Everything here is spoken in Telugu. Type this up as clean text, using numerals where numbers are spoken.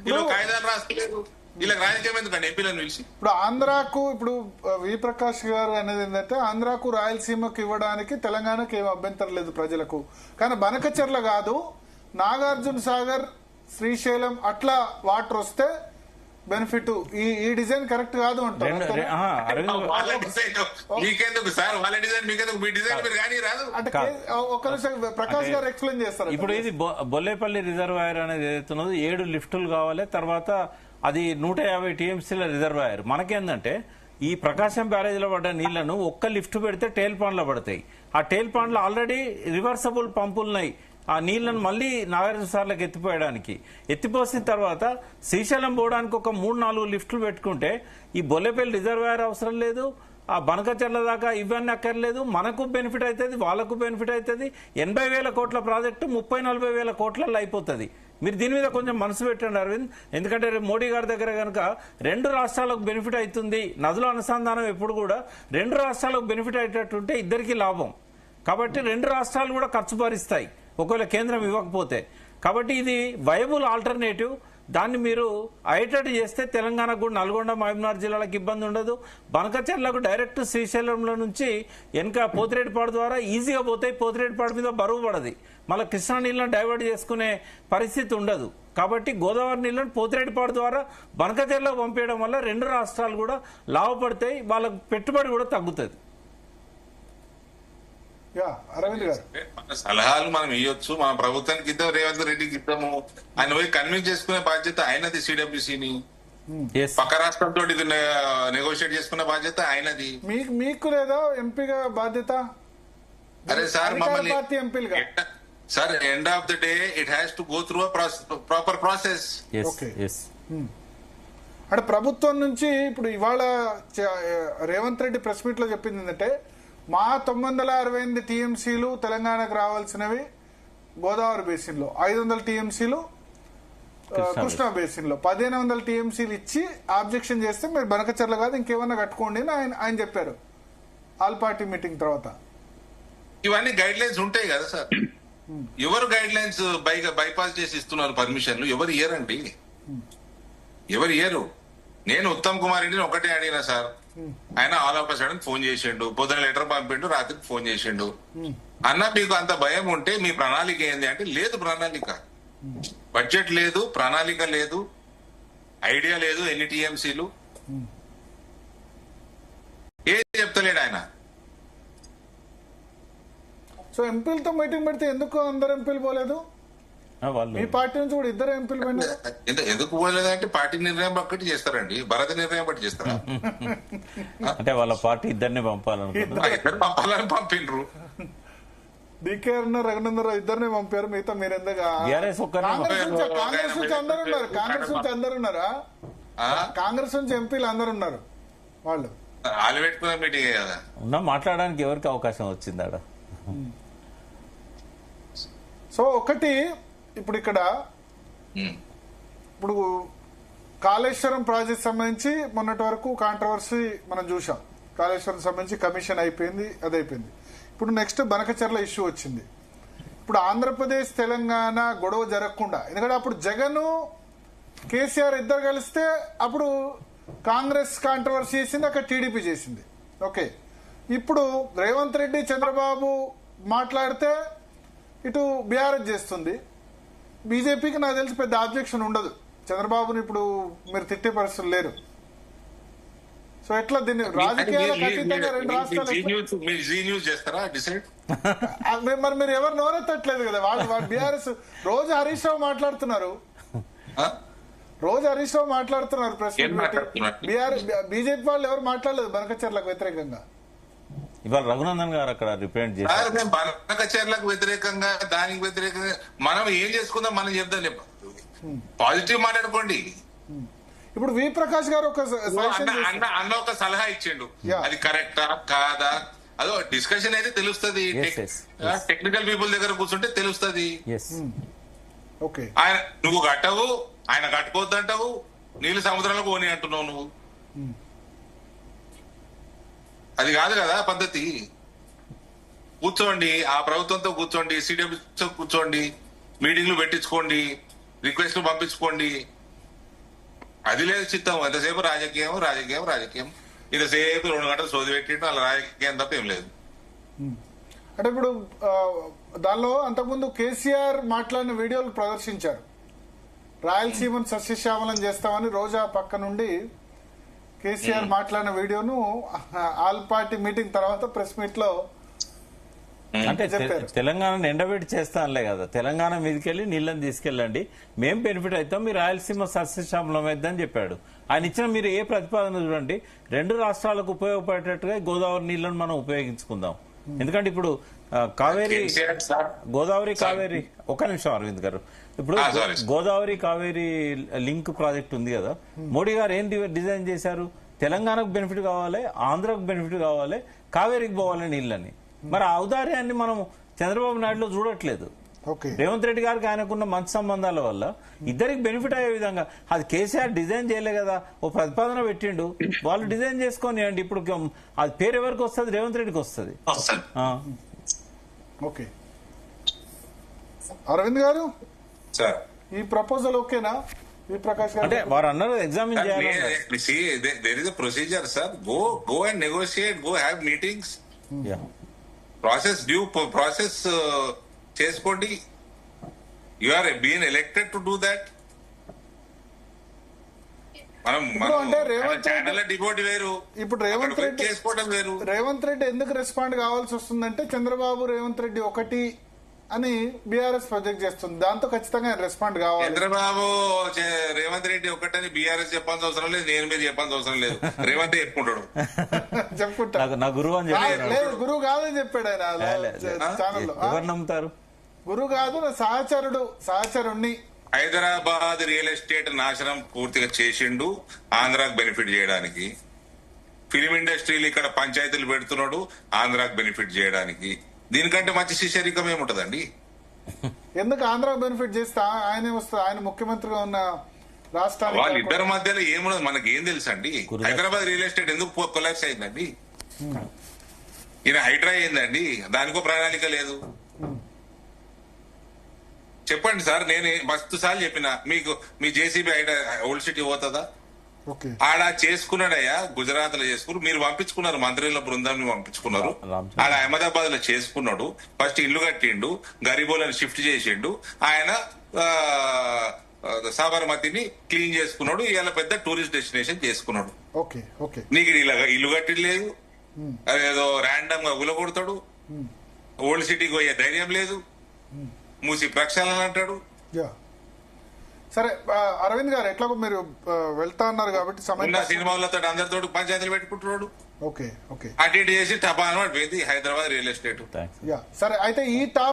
వీళ్ళు కాయిదాలు రాస్తలేరు, వీళ్ళకి రాజకీయం ఎందుకండి ఎంపీలను పిలిచి. ఇప్పుడు ఆంధ్రాకు ఇప్పుడు వి ప్రకాష్ గారు అనేది ఏంటంటే ఆంధ్రాకు రాయలసీమకు ఇవ్వడానికి తెలంగాణకు ఏం అభ్యంతరం లేదు ప్రజలకు, కానీ బనకచెర్ల కాదు నాగార్జున సాగర్ శ్రీశైలం అట్లా వాటర్ వస్తే బెనిఫిట్, ఈ డిజైన్ కరెక్ట్ కాదు అంటారు. మీకెందుకు సార్ వాళ్ళ డిజైన్, మీకెందుకు మీ డిజైన్ మీరు కానీ రాదు అంటే ఒక నిమిషం ప్రకాష్ గారు ఎక్స్ప్లెయిన్ చేస్తారు. ఇప్పుడు ఇది బొల్లేపల్లి రిజర్వాయర్ అనేది ఏదైతున్నదో 7 లిఫ్టులు కావాలి, తర్వాత అది 150 టీఎంసీల రిజర్వాయర్. మనకేందంటే ఈ ప్రకాశం బ్యారేజ్ లో పడ్డ నీళ్లను ఒక్క లిఫ్ట్ పెడితే టేల్ పాండ్ లో పడతాయి. ఆ టేల్ పాండ్ లో ఆల్రెడీ రివర్సబుల్ పంపులున్నాయి, ఆ నీళ్లను మళ్లీ నాగార్జున సార్లకు ఎత్తిపోసిన తర్వాత శ్రీశైలం పోవడానికి ఒక 3-4 లిఫ్టులు పెట్టుకుంటే ఈ బొల్లేపల్లి రిజర్వాయర్ అవసరం లేదు, ఆ బనకచెర్ల దాకా ఇవన్నీ అక్కర్లేదు. మనకు బెనిఫిట్ అవుతుంది, వాళ్ళకు బెనిఫిట్ అవుతుంది. 80,000 కోట్ల ప్రాజెక్టు 30-40,000 కోట్లలో అయిపోతుంది. మీరు దీని మీద కొంచెం మనసు పెట్టండి అరవింద్, ఎందుకంటే మోడీ గారి దగ్గర కనుక 2 రాష్ట్రాలకు బెనిఫిట్ అవుతుంది, నదుల అనుసంధానం ఎప్పుడు కూడా 2 రాష్ట్రాలకు బెనిఫిట్ అయ్యేటట్టుంటే ఇద్దరికి లాభం. కాబట్టి 2 రాష్ట్రాలు కూడా ఖర్చు భరిస్తాయి ఒకవేళ కేంద్రం ఇవ్వకపోతే. కాబట్టి ఇది వైబుల్ ఆల్టర్నేటివ్. దాన్ని మీరు అయ్యేటట్టు చేస్తే తెలంగాణకు కూడా నల్గొండ మహబూబ్నగర్ జిల్లాలకు ఇబ్బంది ఉండదు. బనకచెర్లకు డైరెక్ట్ శ్రీశైలంలో నుంచి వెనక పోతిరెడ్డిపాడు ద్వారా ఈజీగా పోతాయి. పోతిరెడ్డిపాడు మీద బరువు పడది, మళ్ళీ కృష్ణా నీళ్ళని డైవర్ట్ చేసుకునే పరిస్థితి ఉండదు. కాబట్టి గోదావరి నీళ్ళని పోతిరెడ్డిపాడు ద్వారా బనకచెర్లకు పంపించడం వల్ల 2 రాష్ట్రాలు కూడా లాభపడతాయి, వాళ్ళకు పెట్టుబడి కూడా తగ్గుతుంది. అరవింద్ గారు మన సలహాలు మనం ఇవ్వచ్చు, మన ప్రభుత్వానికి ఇద్దాం, రేవంత్ రెడ్డికి ఇద్దాము, ఆయన పోయి కన్విన్స్ చేసుకునే బాధ్యత ఆయనది. సిడబ్ల్యూసీని పక్క రాష్ట్రంతో నెగోషియేట్ చేసుకునే బాధ్యత ఆయనది. మీకు లేదా ఎంపీగా బాధ్యత? అరే సార్ మమ్మల్ని ఎంపీలుగా sir end of the day it has to go through proper process. అంటే ప్రభుత్వం నుంచి ఇప్పుడు ఇవాళ రేవంత్ రెడ్డి ప్రెస్ మీట్ లో చెప్పింది ఏంటంటే మా 968 టీఎంసీలు తెలంగాణకు రావాల్సినవి గోదావరి బేసిన్ లో, 500 టీఎంసీలు కృష్ణా బేసిన్ లో, 1500 టీఎంసీలు ఇచ్చి ఆబ్జెక్షన్ చేస్తే మీరు బనకచెర్ల కాదు ఇంకేమన్నా కట్టుకోండి అని ఆయన చెప్పారు ఆల్ పార్టీ మీటింగ్ తర్వాత. ఇవన్నీ గైడ్ లైన్స్ ఉంటాయి కదా సార్, ఎవరు గైడ్ లైన్స్ బైపాస్ చేసి ఇస్తున్నారు పర్మిషన్లు? ఎవరు ఇయ్యరండి, ఎవరు ఇయ్యరు. నేను ఉత్తమ్ కుమార్ రెడ్డిని ఒకటే అడిగినా సార్, ఆయన ఆల్ ఆఫ్ సడన్ ఫోన్ చేసిండు, పొద్దున లెటర్ పంపిండు, రాత్రికి ఫోన్ చేసిండు. అన్న మీకు అంత భయం ఉంటే మీ ప్రణాళిక ఏంది అంటే, లేదు ప్రణాళిక, బడ్జెట్ లేదు, ప్రణాళిక లేదు, ఐడియా లేదు, ఎన్ని టీఎంసీలు ఏది చెప్తలేడు ఆయన. సో ఎంపీలతో మీటింగ్ పెడితే ఎందుకు అందరు ఎంపీలు పోలేదు? మీ పార్టీ నుంచి కూడా 2 ఎంపీలు పోయినారు. ఎందుకు పోలేదంటే పార్టీ నిర్ణయం బట్టి చేస్తారండి, భరత నిర్ణయం బట్టి చేస్తారా? అంటే వాళ్ళ పార్టీ ఇద్దరిని పంపాలని పంపిండ్రు. డీకే అన్నారు, రఘునందన్ రావు ఇద్దరిని పంపారు, మిగతా మీరు ఎందుకు? కాంగ్రెస్ నుంచి అందరు ఉన్నారు, కాంగ్రెస్ నుంచి అందరు ఉన్నారా? కాంగ్రెస్ నుంచి ఎంపీలు అందరు ఉన్నారు, వాళ్ళు పెట్టుకున్న మీటింగ్ కదా ఉన్నా, మాట్లాడడానికి ఎవరికి అవకాశం వచ్చిందాడ. సో ఒకటి ఇప్పుడు ఇక్కడ ఇప్పుడు కాళేశ్వరం ప్రాజెక్ట్ సంబంధించి మొన్నటి వరకు కాంట్రవర్సీ మనం చూసాం. కాళేశ్వరం సంబంధించి కమిషన్ అయిపోయింది, అది అయిపోయింది. ఇప్పుడు నెక్స్ట్ బనకచెర్ల ఇష్యూ వచ్చింది. ఇప్పుడు ఆంధ్రప్రదేశ్ తెలంగాణ గొడవ జరగకుండా, ఎందుకంటే అప్పుడు జగన్ కేసీఆర్ ఇద్దరు కలిస్తే అప్పుడు కాంగ్రెస్ కాంట్రవర్సీ చేసింది, అక్కడ టీడీపీ చేసింది. ఓకే, ఇప్పుడు రేవంత్ రెడ్డి చంద్రబాబు మాట్లాడితే ఇటు బీఆర్ఎస్ చేస్తుంది. బీజేపీకి నాకు తెలిసి పెద్ద ఆబ్జెక్షన్ ఉండదు, చంద్రబాబుని ఇప్పుడు మీరు తిట్టే పరిస్థితులు లేరు. సో ఎట్లా దీన్ని రాజకీయాలకు అతీతంగా 2 రాష్ట్రాలు మరి మీరు ఎవరు నోరెత్తట్లేదు కదా. వాళ్ళు బీఆర్ఎస్ రోజు హరీష్ రావు మాట్లాడుతున్నారు, ప్రెసిడెంట్ బీజేపీ వాళ్ళు ఎవరు మాట్లాడలేదు బనకచెర్లకు వ్యతిరేకంగా. ఇవాళ రఘునందన్ గారు అక్కడ రిప్రజెంట్ చేశారు. మేము బనకచెర్లకు వ్యతిరేకంగా, దానికి వ్యతిరేకంగా మనం ఏం చేసుకుందాం మనం చెప్దాం, పాజిటివ్ మాట్లాడుకోండి. ఇప్పుడు వి ప్రకాష్ గారు అన్న ఒక సలహా ఇచ్చిండు, అది కరెక్టా కాదా అదో డిస్కషన్ అయితే తెలుస్తుంది. టెక్నికల్ పీపుల్ దగ్గర కూర్చుంటే తెలుస్తుంది. ఆయన నువ్వు కట్టవు, ఆయన కట్టుకోవద్దు అంటావు, నీళ్ళు సముద్రంలో పోనీ అంటున్నావు నువ్వు. అది కాదు కదా పద్ధతి. కూర్చోండి, ఆ ప్రభుత్వంతో కూర్చోండి, సిడబ్ల్యూతో కూర్చోండి, మీటింగ్లు పెట్టించుకోండి, రిక్వెస్ట్లు పంపించుకోండి, అది లేదు చిత్తం. ఎంతసేపు రాజకీయం రాజకీయం రాజకీయం. ఇంతసేపు 2 గంటలు సోది పెట్టిండు, అలా రాజకీయం తప్ప ఏం లేదు. అంటే ఇప్పుడు దానిలో అంతకుముందు కేసీఆర్ మాట్లాడిన వీడియోలు ప్రదర్శించారు. రాయలసీమను సస్యశ్యామలం చేస్తామని రోజా పక్క నుండి కేసీఆర్ మాట్లాడిన వీడియోను ఆల్ పార్టీ మీటింగ్ తర్వాత ప్రెస్ మీట్ లో అంటే తెలంగాణను ఎండబెట్టి చేస్తానులే కదా, తెలంగాణ మీదకెళ్ళి నీళ్ళని తీసుకెళ్ళండి, మేం బెనిఫిట్ అవుతాం, మీరు రాయలసీమ సస్యశ్యామలం అయిద్దని చెప్పాడు. ఆయన ఇచ్చిన మీరు ఏ ప్రతిపాదన చూడండి, 2 రాష్ట్రాలకు ఉపయోగపడేటట్టుగా గోదావరి నీళ్లను మనం ఉపయోగించుకుందాం. ఎందుకంటే ఇప్పుడు కావేరీ గోదావరి కావేరీ ఒక నిమిషం అరవింద్ గారు, ఇప్పుడు గోదావరి కావేరీ లింక్ ప్రాజెక్ట్ ఉంది కదా, మోడీ గారు ఏం డిజైన్ చేశారు, తెలంగాణకు బెనిఫిట్ కావాలి, ఆంధ్రకు బెనిఫిట్ కావాలి, కావేరీకి పోవాలి నీళ్ళని. మరి ఆ ఔదార్యాన్ని మనం చంద్రబాబు నాయుడులో చూడట్లేదు. రేవంత్ రెడ్డి గారికి ఆయనకున్న మంచి సంబంధాల వల్ల ఇద్దరికి బెనిఫిట్ అయ్యే విధంగా అది కేసీఆర్ డిజైన్ చేయలే కదా, ఓ ప్రతిపాదన పెట్టిండు, వాళ్ళు డిజైన్ చేసుకొని అండి. ఇప్పుడు అది పేరు ఎవరికి వస్తుంది, రేవంత్ రెడ్డికి వస్తుంది. ఓకే అరవింద్ గారు, ఈ ప్రపోజల్ ఓకేనా? ఈ ప్రకాష్ గారు అంటే వారు అన్నారు ఎగ్జామిన్ చేయాలి. There is a procedure sir, go and negotiate, go have meetings, process చేసుకోండి. You are been elected to do that. Debate వేరు, ఇప్పుడు రేవంత్ రెడ్డి ఎందుకు రెస్పాండ్ కావాల్సి వస్తుందంటే చంద్రబాబు రేవంత్ రెడ్డి ఒకటి అని బీఆర్ఎస్ ప్రొజెక్ట్ చేస్తుంది, దాంతో ఖచ్చితంగా రెస్పాండ్ కావాలి. చంద్రబాబు రేవంత్ రెడ్డి ఒకటని బీఆర్ఎస్ చెప్పాల్సిన అవసరం లేదు, నేను మీరు చెప్పాల్సిన అవసరం లేదు, రేవంత్ చెప్పుకుంటాడు. చెప్పుకుంటాడు, నా గురువు అని లేదు గురువు కాదని చెప్పాడు ఆయన ఛానల్లో. ఎవరు నమ్ముతారు? గురువు కాదు, నా సహచరుణ్ణి. హైదరాబాద్ రియల్ ఎస్టేట్ నాశనం పూర్తిగా చేసిండు ఆంధ్రాకు బెనిఫిట్ చేయడానికి. ఫిలిం ఇండస్ట్రీలు ఇక్కడ పంచాయతీలు పెడుతున్నాడు ఆంధ్రాకు బెనిఫిట్ చేయడానికి. దీనికంటే మంచి శిష్యరికం ఏముంటదండి? ఎందుకు ఆంధ్రాకు బెనిఫిట్ చేస్తా ఆయనే వస్తా, ఆయన ముఖ్యమంత్రిగా ఉన్న రాష్ట్రానికి. వాళ్ళిద్దరి మధ్యలో ఏమున్నది మనకి ఏం తెలుసు అండి? హైదరాబాద్ రియల్ ఎస్టేట్ ఎందుకు కొలాప్స్ అయిందండి? ఈయన హైడ్రా అయిందండి, దానికో ప్రణాళిక లేదు. చెప్పండి సార్, నేను మస్తు సార్లు చెప్పిన మీకు, మీ జేసీబీ ఓల్డ్ సిటీ పోతుందా? ఆడ చేసుకున్నాడయ్యా, గుజరాత్ లో చేసుకున్నారు, మీరు పంపించుకున్నారు, మంత్రుల బృందాన్ని పంపించుకున్నారు. ఆడ అహ్మదాబాద్ లో చేసుకున్నాడు, ఫస్ట్ ఇల్లు కట్టిండు, గరీబోలను షిఫ్ట్ చేసిండు, ఆయన సాబర్మతిని క్లీన్ చేసుకున్నాడు, ఇవాళ పెద్ద టూరిస్ట్ డెస్టినేషన్ చేసుకున్నాడు. నీకు ఇల్లు కట్టి లేదు, అదేదో ర్యాండమ్ గా ఉలగొడతాడు, ఓల్డ్ సిటీకి పోయే ధైర్యం లేదు, మూసి ప్రక్షాళన అంటాడు. సరే అరవింద్ గారు, ఎట్లాగో మీరు వెళ్తా అన్నారు కాబట్టి సినిమాలతో అందరితో పంచాయతీలు పెట్టుకుంటున్నాడు. అటు ఇటు చేసి టపాను పడిపోయింది హైదరాబాద్ రియల్ ఎస్టేట్. సరే, అయితే ఈ